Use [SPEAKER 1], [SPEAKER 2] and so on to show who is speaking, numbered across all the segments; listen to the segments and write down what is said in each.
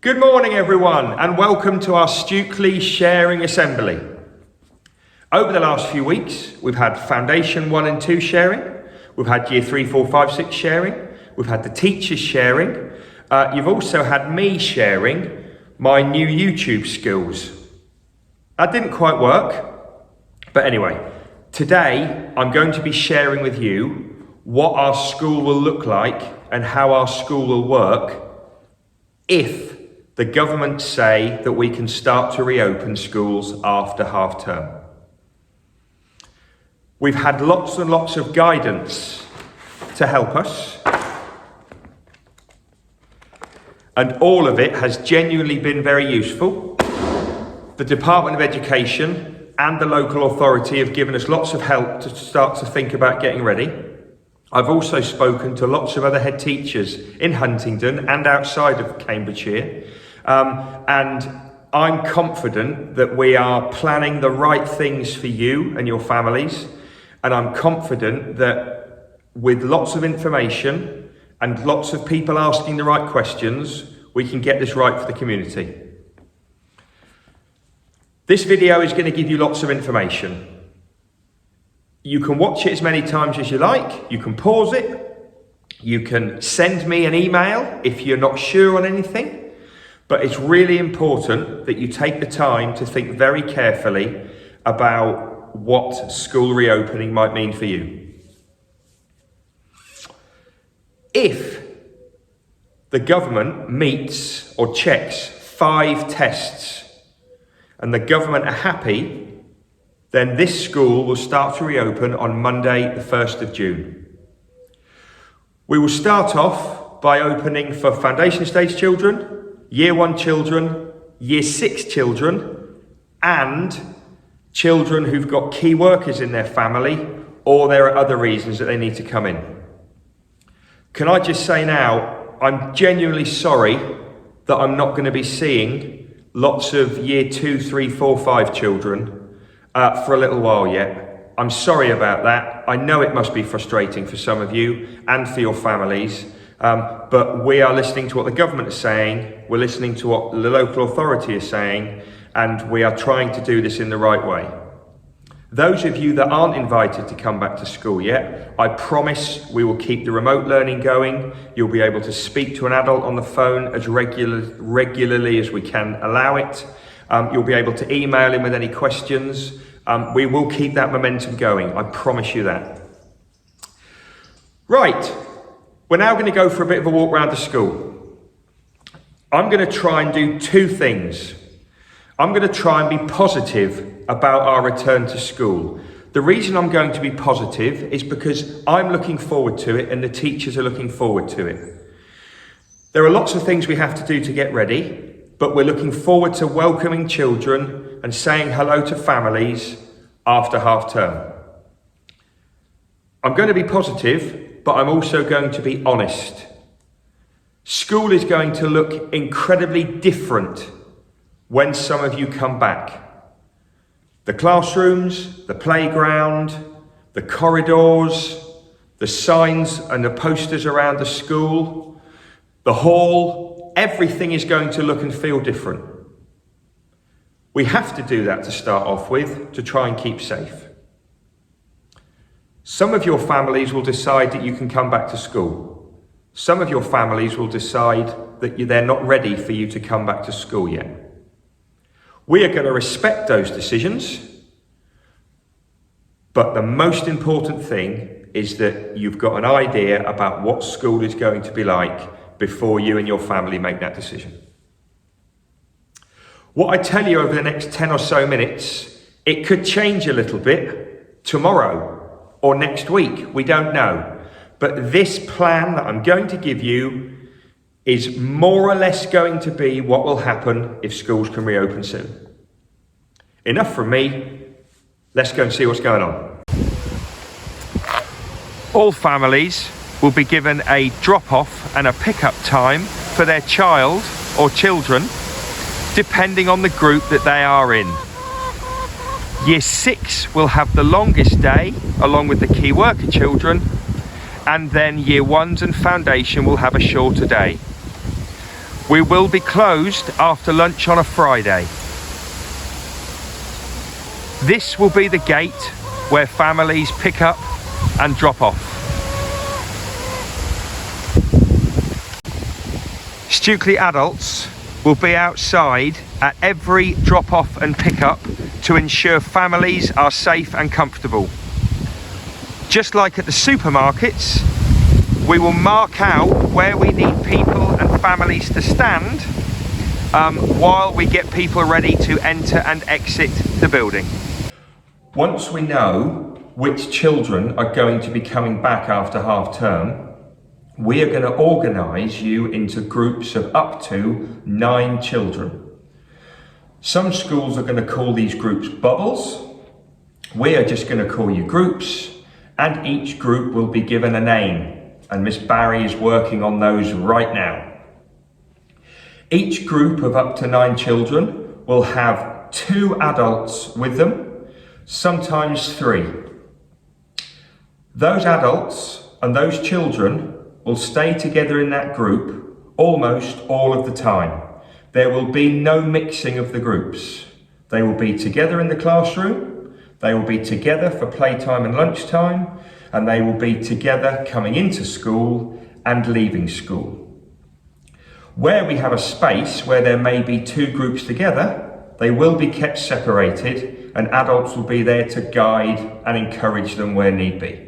[SPEAKER 1] Good morning everyone and welcome to our Stukeley Sharing Assembly. Over the last few weeks we've had Foundation 1 and 2 sharing, we've had Year 3, 4, 5, 6 sharing, we've had the teachers sharing, you've also had me sharing my new YouTube skills. That didn't quite work, but anyway, today I'm going to be sharing with you what our school will look like and how our school will work if the government say that we can start to reopen schools after half term. We've had lots and lots of guidance to help us, and all of it has genuinely been very useful. The Department of Education and the local authority have given us lots of help to start to think about getting ready. I've also spoken to lots of other head teachers in Huntingdon and outside of Cambridgeshire, and I'm confident that we are planning the right things for you and your families, and I'm confident that with lots of information and lots of people asking the right questions, we can get this right for the community. This video is going to give you lots of information. You can watch it as many times as you like, you can pause it, you can send me an email if you're not sure on anything, but it's really important that you take the time to think very carefully about what school reopening might mean for you. If the government meets or checks 5 tests and the government are happy, then this school will start to reopen on Monday, the 1st of June. We will start off by opening for foundation stage children, Year 1 children, Year 6 children, and children who've got key workers in their family, or there are other reasons that they need to come in. Can I just say now, I'm genuinely sorry that I'm not going to be seeing lots of Year 2, 3, 4, 5 children for a little while yet. I'm sorry about that. I know it must be frustrating for some of you and for your families, but we are listening to what the government is saying, we're listening to what the local authority is saying, and we are trying to do this in the right way. Those of you that aren't invited to come back to school yet, I promise we will keep the remote learning going. You'll be able to speak to an adult on the phone as regularly as we can allow it. You'll be able to email in with any questions. We will keep that momentum going, I promise you that. Right, we're now going to go for a bit of a walk around the school. I'm going to try and do 2 things. I'm going to try and be positive about our return to school. The reason I'm going to be positive is because I'm looking forward to it and the teachers are looking forward to it. There are lots of things we have to do to get ready, but we're looking forward to welcoming children and saying hello to families after half term. I'm going to be positive, but I'm also going to be honest. School is going to look incredibly different when some of you come back. The classrooms, the playground, the corridors, the signs and the posters around the school, the hall, everything is going to look and feel different. We have to do that to start off with, to try and keep safe. Some of your families will decide that you can come back to school. Some of your families will decide that they're not ready for you to come back to school yet. We are going to respect those decisions, but the most important thing is that you've got an idea about what school is going to be like before you and your family make that decision. What I tell you over the next 10 or so minutes, it could change a little bit tomorrow or next week, we don't know. But this plan that I'm going to give you is more or less going to be what will happen if schools can reopen soon. Enough from me, let's go and see what's going on. All families will be given a drop-off and a pick-up time for their child or children, depending on the group that they are in. Year 6 will have the longest day, along with the key worker children, and then Year 1s and Foundation will have a shorter day. We will be closed after lunch on a Friday. This will be the gate where families pick up and drop off. Stukeley adults will be outside at every drop off and pick up to ensure families are safe and comfortable. Just like at the supermarkets, we will mark out where we need people and families to stand while we get people ready to enter and exit the building. Once we know which children are going to be coming back after half term, we are going to organise you into groups of up to 9 children. Some schools are going to call these groups bubbles. We are just going to call you groups, and each group will be given a name, and Miss Barry is working on those right now. Each group of up to 9 children will have 2 adults with them, sometimes 3. Those adults and those children will stay together in that group almost all of the time. There will be no mixing of the groups. They will be together in the classroom, they will be together for playtime and lunchtime, and they will be together coming into school and leaving school. Where we have a space where there may be 2 groups together, they will be kept separated, and adults will be there to guide and encourage them where need be.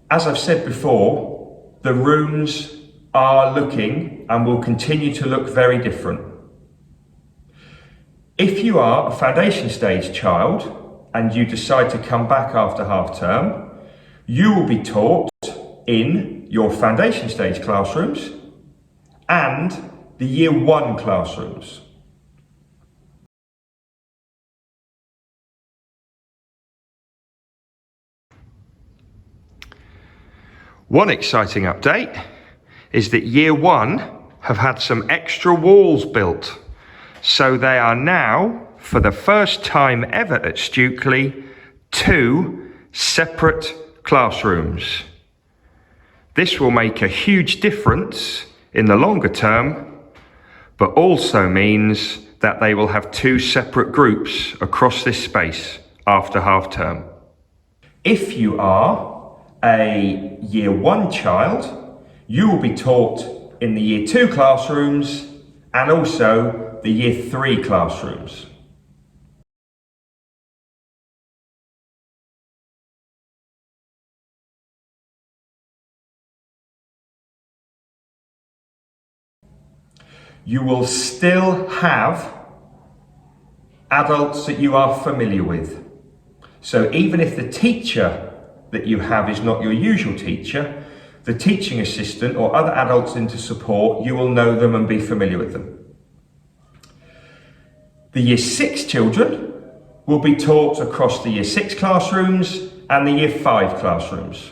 [SPEAKER 1] As I've said before, the rooms are looking and will continue to look very different. If you are a foundation stage child and you decide to come back after half term, you will be taught in your foundation stage classrooms and the year 1 classrooms. One exciting update is that year 1 have had some extra walls built. So they are now, for the first time ever at Stukeley, 2 separate classrooms. This will make a huge difference in the longer term, but also means that they will have 2 separate groups across this space after half term. If you are a year 1 child, you will be taught in the year 2 classrooms and also the year 3 classrooms. You will still have adults that you are familiar with. So even if the teacher that you have is not your usual teacher, the teaching assistant or other adults into support, you will know them and be familiar with them. The year 6 children will be taught across the year 6 classrooms and the year 5 classrooms.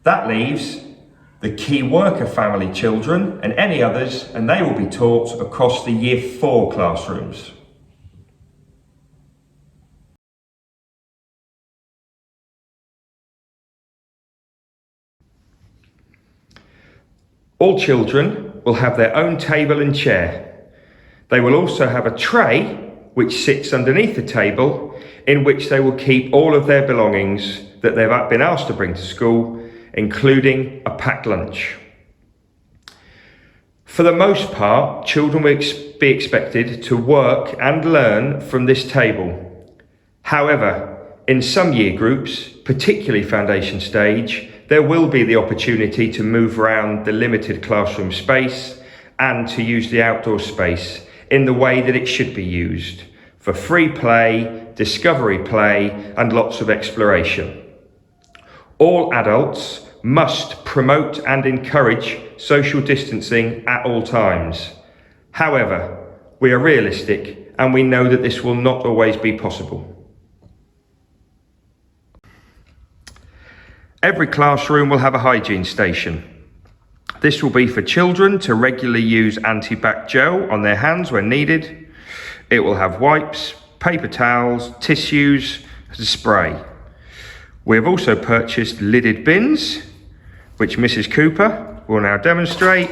[SPEAKER 1] That leaves the key worker family children and any others, and they will be taught across the year 4 classrooms. All children will have their own table and chair. They will also have a tray which sits underneath the table, in which they will keep all of their belongings that they've been asked to bring to school, including a packed lunch. For the most part, children will be expected to work and learn from this table. However, in some year groups, particularly foundation stage, there will be the opportunity to move around the limited classroom space and to use the outdoor space in the way that it should be used, for free play, discovery play, and lots of exploration. All adults must promote and encourage social distancing at all times. However, we are realistic and we know that this will not always be possible. Every classroom will have a hygiene station. This will be for children to regularly use anti-bac gel on their hands when needed. It will have wipes, paper towels, tissues, and spray. We have also purchased lidded bins, which Mrs. Cooper will now demonstrate,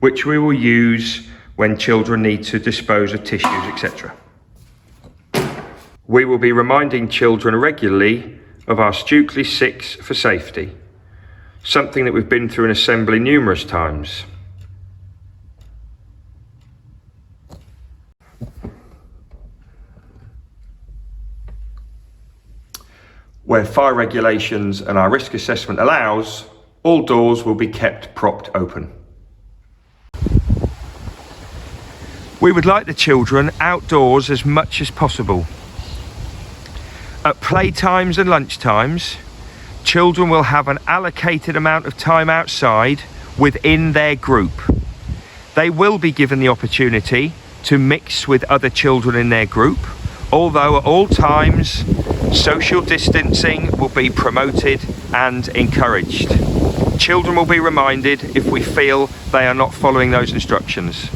[SPEAKER 1] which we will use when children need to dispose of tissues, etc. We will be reminding children regularly of our Stukeley 6 for safety, something that we've been through in assembly numerous times. Where fire regulations and our risk assessment allows, all doors will be kept propped open. We would like the children outdoors as much as possible. At playtimes and lunchtimes, children will have an allocated amount of time outside within their group. They will be given the opportunity to mix with other children in their group, although at all times social distancing will be promoted and encouraged. Children will be reminded if we feel they are not following those instructions.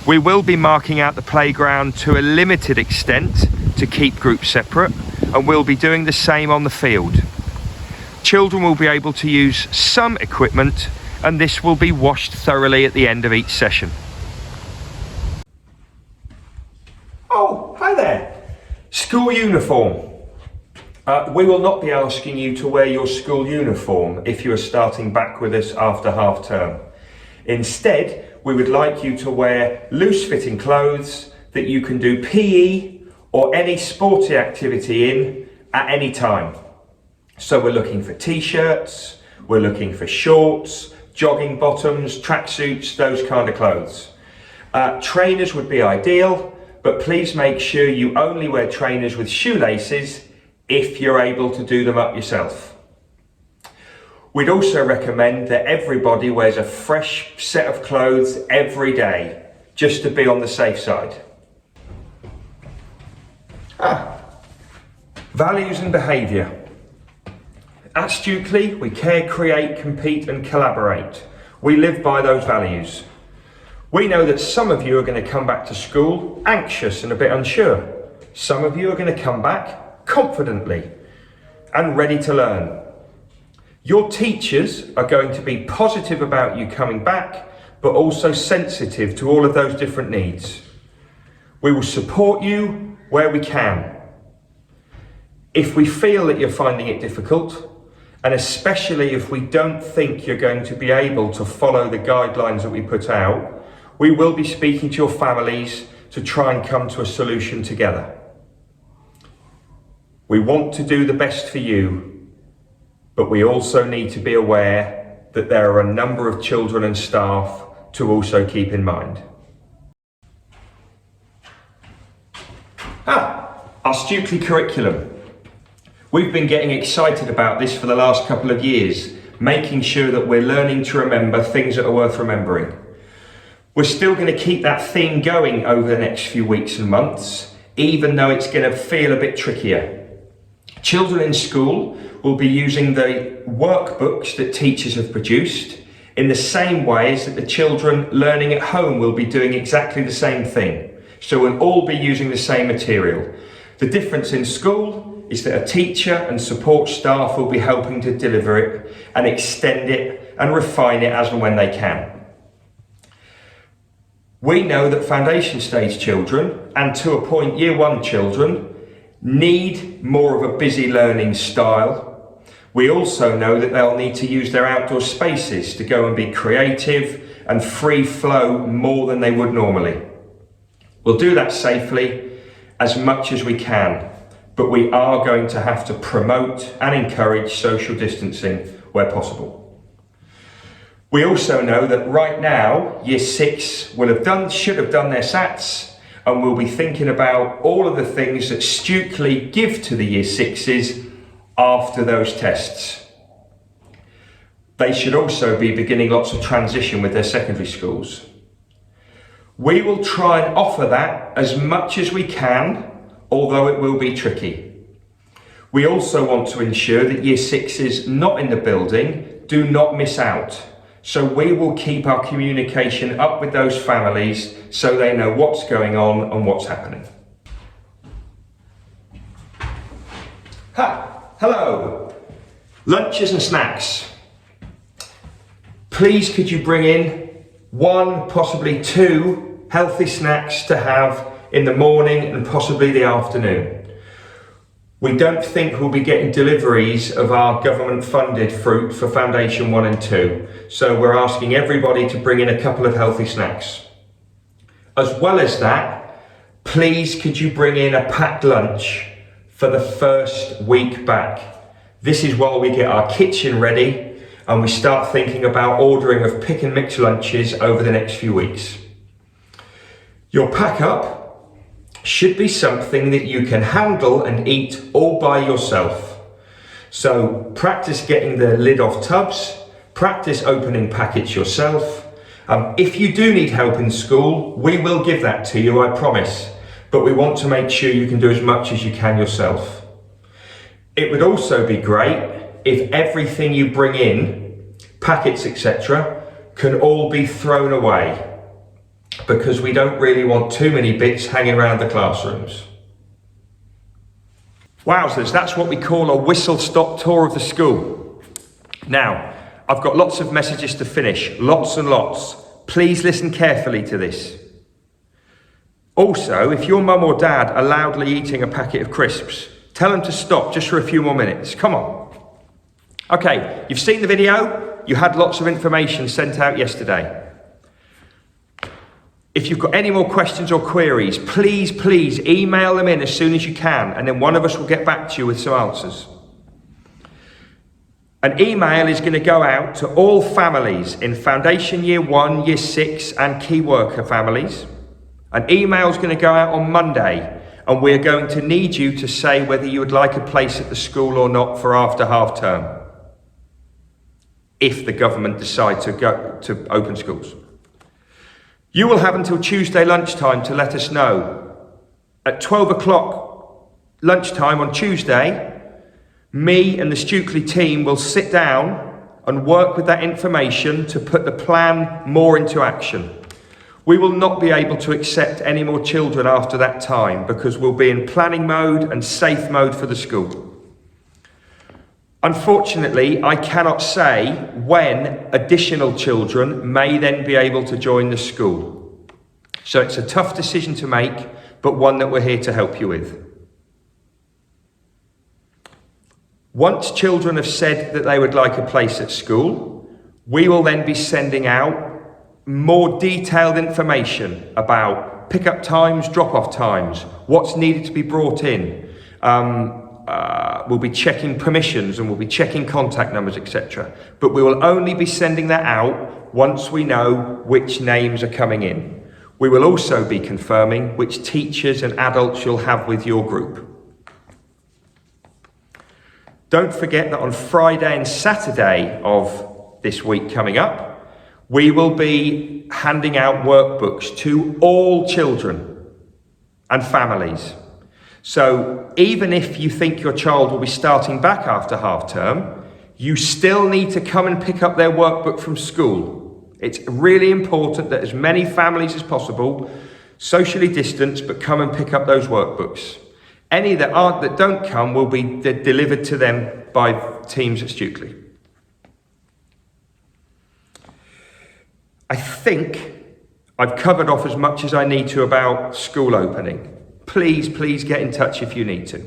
[SPEAKER 1] We will be marking out the playground to a limited extent to keep groups separate, and we'll be doing the same on the field. Children will be able to use some equipment, and this will be washed thoroughly at the end of each session. Oh, hi there. School uniform. We will not be asking you to wear your school uniform if you are starting back with us after half term. Instead, we would like you to wear loose fitting clothes that you can do PE or any sporty activity in at any time. So we're looking for t-shirts, we're looking for shorts, jogging bottoms, tracksuits, those kind of clothes. Trainers would be ideal, but please make sure you only wear trainers with shoelaces if you're able to do them up yourself. We'd also recommend that everybody wears a fresh set of clothes every day, just to be on the safe side. Values and behaviour. At Stukeley, we care, create, compete and collaborate. We live by those values. We know that some of you are going to come back to school anxious and a bit unsure. Some of you are going to come back confidently and ready to learn. Your teachers are going to be positive about you coming back, but also sensitive to all of those different needs. We will support you where we can. If we feel that you're finding it difficult, and especially if we don't think you're going to be able to follow the guidelines that we put out, we will be speaking to your families to try and come to a solution together. We want to do the best for you, but we also need to be aware that there are a number of children and staff to also keep in mind. Our Stukeley curriculum. We've been getting excited about this for the last couple of years, making sure that we're learning to remember things that are worth remembering. We're still going to keep that theme going over the next few weeks and months, even though it's going to feel a bit trickier. Children in school will be using the workbooks that teachers have produced in the same ways that the children learning at home will be doing exactly the same thing. So we'll all be using the same material. The difference in school is that a teacher and support staff will be helping to deliver it and extend it and refine it as and when they can. We know that foundation stage children, and to a point year 1 children, need more of a busy learning style. We also know that they'll need to use their outdoor spaces to go and be creative and free flow more than they would normally. We'll do that safely as much as we can, but we are going to have to promote and encourage social distancing where possible. We also know that right now, Year 6 should have done their SATs, and we'll be thinking about all of the things that Stukeley give to the Year 6s after those tests. They should also be beginning lots of transition with their secondary schools. We will try and offer that as much as we can, although it will be tricky. We also want to ensure that Year 6s not in the building do not miss out. So we will keep our communication up with those families so they know what's going on and what's happening. Hello. Lunches and snacks. Please could you bring in 1, possibly 2 healthy snacks to have in the morning and possibly the afternoon. We don't think we'll be getting deliveries of our government funded fruit for Foundation 1 and 2. So we're asking everybody to bring in a couple of healthy snacks. As well as that, please could you bring in a packed lunch for the first week back. This is while we get our kitchen ready and we start thinking about ordering of pick and mix lunches over the next few weeks. Your pack up should be something that you can handle and eat all by yourself. So practice getting the lid off tubs, practice opening packets yourself. If you do need help in school, we will give that to you, I promise. But we want to make sure you can do as much as you can yourself. It would also be great if everything you bring in, packets, etc., can all be thrown away, because we don't really want too many bits hanging around the classrooms. Wowzers, that's what we call a whistle-stop tour of the school. Now, I've got lots of messages to finish, lots and lots. Please listen carefully to this. Also, if your mum or dad are loudly eating a packet of crisps, tell them to stop just for a few more minutes. Come on. Okay, you've seen the video. You had lots of information sent out yesterday. If you've got any more questions or queries, please email them in as soon as you can, and then one of us will get back to you with some answers. An email is going to go out to all families in Foundation Year 1, Year 6 and Key Worker families. An email is going to go out on Monday, and we're going to need you to say whether you would like a place at the school or not for after half term, if the government decide to open schools. You will have until Tuesday lunchtime to let us know. At 12 o'clock lunchtime on Tuesday, me and the Stukeley team will sit down and work with that information to put the plan more into action. We will not be able to accept any more children after that time because we'll be in planning mode and safe mode for the school. Unfortunately, I cannot say when additional children may then be able to join the school. So it's a tough decision to make, but one that we're here to help you with. Once children have said that they would like a place at school, we will then be sending out more detailed information about pick-up times, drop-off times, what's needed to be brought in. We'll be checking permissions and we'll be checking contact numbers, etc. But we will only be sending that out once we know which names are coming in. We will also be confirming which teachers and adults you'll have with your group. Don't forget that on Friday and Saturday of this week coming up, we will be handing out workbooks to all children and families. So even if you think your child will be starting back after half term, you still need to come and pick up their workbook from school. It's really important that as many families as possible, socially distanced, but come and pick up those workbooks. Any that don't come will be delivered to them by teams at Stukeley. I think I've covered off as much as I need to about school opening. Please get in touch if you need to.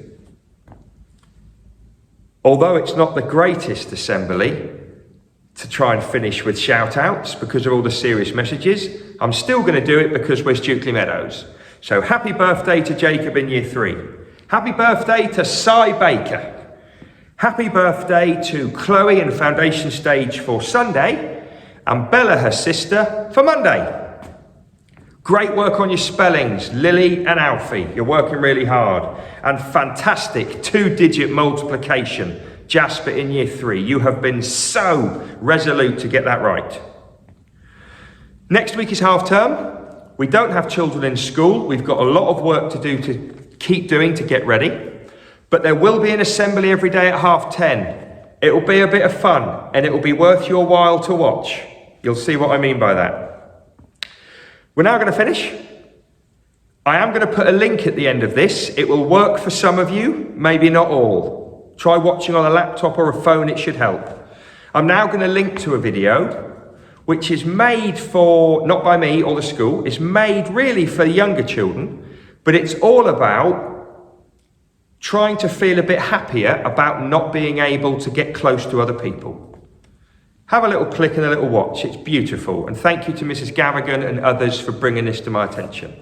[SPEAKER 1] Although it's not the greatest assembly to try and finish with shout-outs because of all the serious messages, I'm still going to do it because we're Stukeley Meadows. So happy birthday to Jacob in Year 3. Happy birthday to Cy Baker. Happy birthday to Chloe in Foundation Stage for Sunday, and Bella, her sister, for Monday. Great work on your spellings, Lily and Alfie. You're working really hard. And fantastic 2-digit multiplication, Jasper in Year 3. You have been so resolute to get that right. Next week is half term. We don't have children in school. We've got a lot of work to do to keep doing to get ready. But there will be an assembly every day at 10:30. It will be a bit of fun and it will be worth your while to watch. You'll see what I mean by that. We're now going to finish. I am going to put a link at the end of this. It will work for some of you, maybe not all. Try watching on a laptop or a phone, it should help. I'm now going to link to a video which is made for, not by me or the school, it's made really for younger children, but it's all about trying to feel a bit happier about not being able to get close to other people. Have a little click and a little watch, it's beautiful. And thank you to Mrs. Gavigan and others for bringing this to my attention.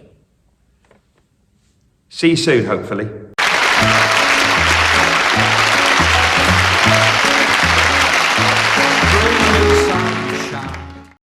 [SPEAKER 1] See you soon, hopefully.